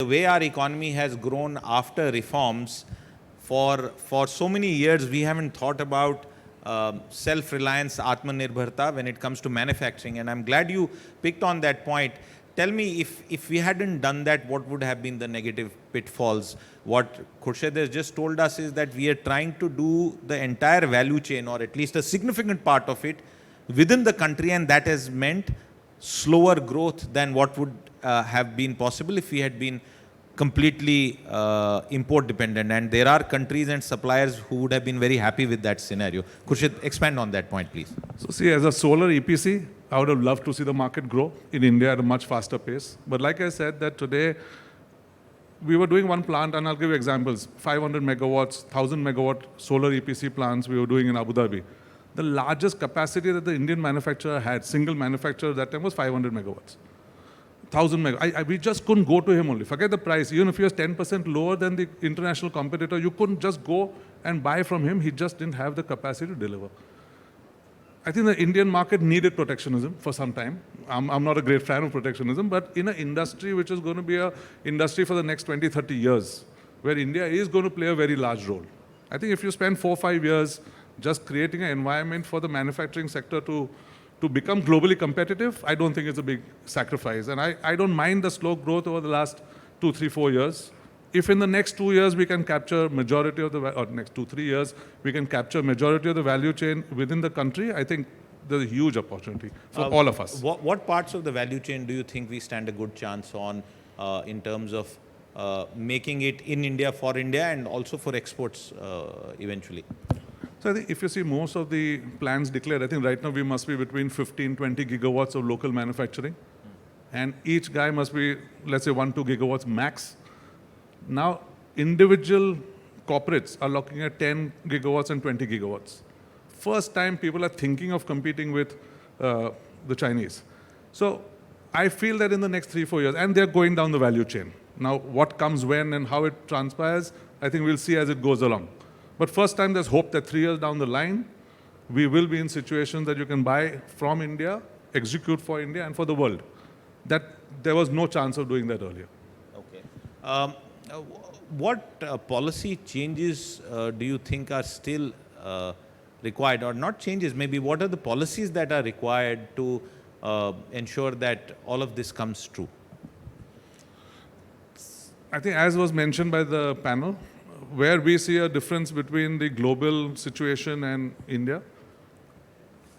The way our economy has grown after reforms, for so many years we haven't thought about self-reliance, Atmanirbharta, when it comes to manufacturing. And I'm glad you picked on that point. Tell me, if we hadn't done that, what would have been the negative pitfalls? What Khurshid has just told us is that we are trying to do the entire value chain, or at least a significant part of it, within the country, and that has meant slower growth than what would have been possible if we had been completely import dependent. And there are countries and suppliers who would have been very happy with that scenario. Khurshid, expand on that point, please. So see, as a solar EPC, I would have loved to see the market grow in India at a much faster pace. But like I said, that today, we were doing one plant, and I'll give you examples, 500 megawatts, 1000 megawatt solar EPC plants we were doing in Abu Dhabi. The largest capacity that the Indian manufacturer had, single manufacturer at that time, was 500 megawatts. 1000 megawatts. We just couldn't go to him only. Forget the price. Even if he was 10% lower than the international competitor, you couldn't just go and buy from him. He just didn't have the capacity to deliver. I think the Indian market needed protectionism for some time. I'm not a great fan of protectionism, but in an industry which is going to be an industry for the next 20, 30 years, where India is going to play a very large role. I think if you spend 4 or 5 years just creating an environment for the manufacturing sector to become globally competitive, I don't think it's a big sacrifice. And I don't mind the slow growth over the last 2, 3, 4 years. If in the next 2 years we can capture majority of the, or next 2, 3 years, we can capture majority of the value chain within the country, I think there's a huge opportunity for all of us. What parts of the value chain do you think we stand a good chance on in terms of making it in India for India and also for exports eventually? So I think if you see most of the plans declared, I think right now we must be between 15, 20 gigawatts of local manufacturing. And each guy must be, let's say, 1, 2 gigawatts max. Now, individual corporates are looking at 10 gigawatts and 20 gigawatts. First time people are thinking of competing with the Chinese. So I feel that in the next 3, 4 years, and they're going down the value chain. Now, what comes when and how it transpires, I think we'll see as it goes along. But first time, there's hope that 3 years down the line, we will be in situations that you can buy from India, execute for India and for the world. That there was no chance of doing that earlier. Okay. What policy changes do you think are still required, or not changes, maybe what are the policies that are required to ensure that all of this comes true? I think as was mentioned by the panel, where we see a difference between the global situation and India,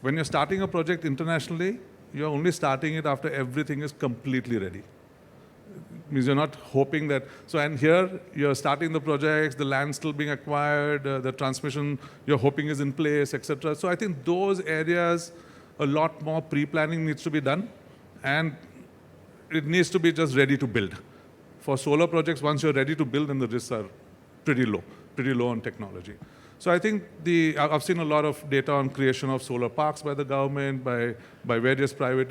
when you're starting a project internationally, you're only starting it after everything is completely ready. It means you're not hoping that, so and here you're starting the projects, the land still being acquired, the transmission you're hoping is in place, etc. So I think those areas, a lot more pre-planning needs to be done, and it needs to be just ready to build. For solar projects, once you're ready to build, then the risks are pretty low on technology. So I think I've seen a lot of data on creation of solar parks by the government, by various private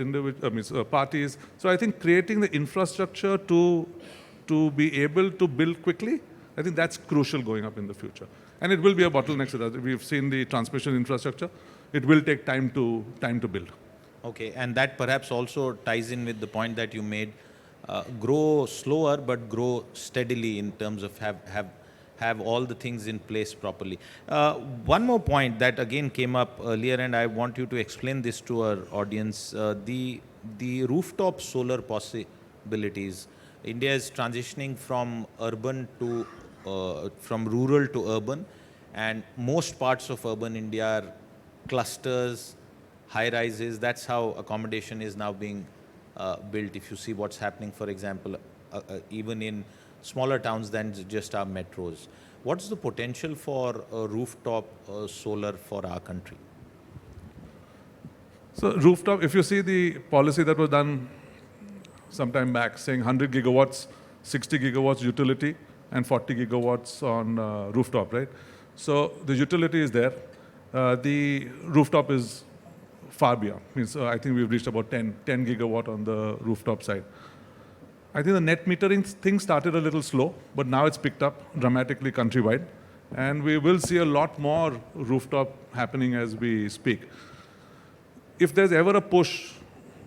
parties. So I think creating the infrastructure to be able to build quickly, I think that's crucial going up in the future. And it will be a bottleneck. We've seen the transmission infrastructure. It will take time to build. Okay, and that perhaps also ties in with the point that you made, grow slower but grow steadily in terms of have all the things in place properly. One more point that again came up earlier, and I want you to explain this to our audience, the rooftop solar possibilities. India is transitioning from urban to, from rural to urban, and most parts of urban India are clusters, high-rises. That's how accommodation is now being built. If you see what's happening, for example, even in smaller towns than just our metros. What's the potential for rooftop solar for our country? So rooftop, if you see the policy that was done some time back, saying 100 gigawatts, 60 gigawatts utility, and 40 gigawatts on rooftop, right? So the utility is there. The rooftop is far beyond. Means, I think we've reached about 10 gigawatt on the rooftop side. I think the net metering thing started a little slow, but now it's picked up dramatically countrywide. And we will see a lot more rooftop happening as we speak. If there's ever a push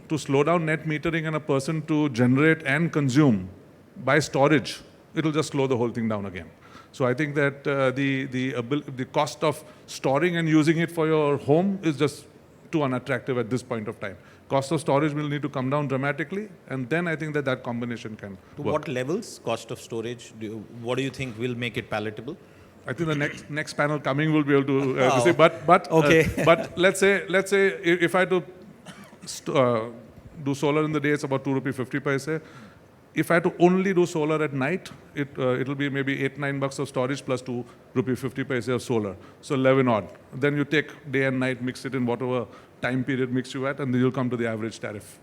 to slow down net metering and a person to generate and consume By storage, it'll just slow the whole thing down again. So I think that the cost of storing and using it for your home is just too unattractive at this point of time. Cost of storage will need to come down dramatically, and then I think that that combination can To work. what levels, cost of storage, what do you think will make it palatable? I think the next panel coming will be able to say, but Okay. but let's say if I had to do solar in the day, it's about 2 rupee 50 paise. If I had to only do solar at night, it'll be maybe $8-9 of storage plus 2 rupee 50 paise of solar. So 11 odd. Then you take day and night, mix it in whatever time period mix you at, and then you'll come to the average tariff.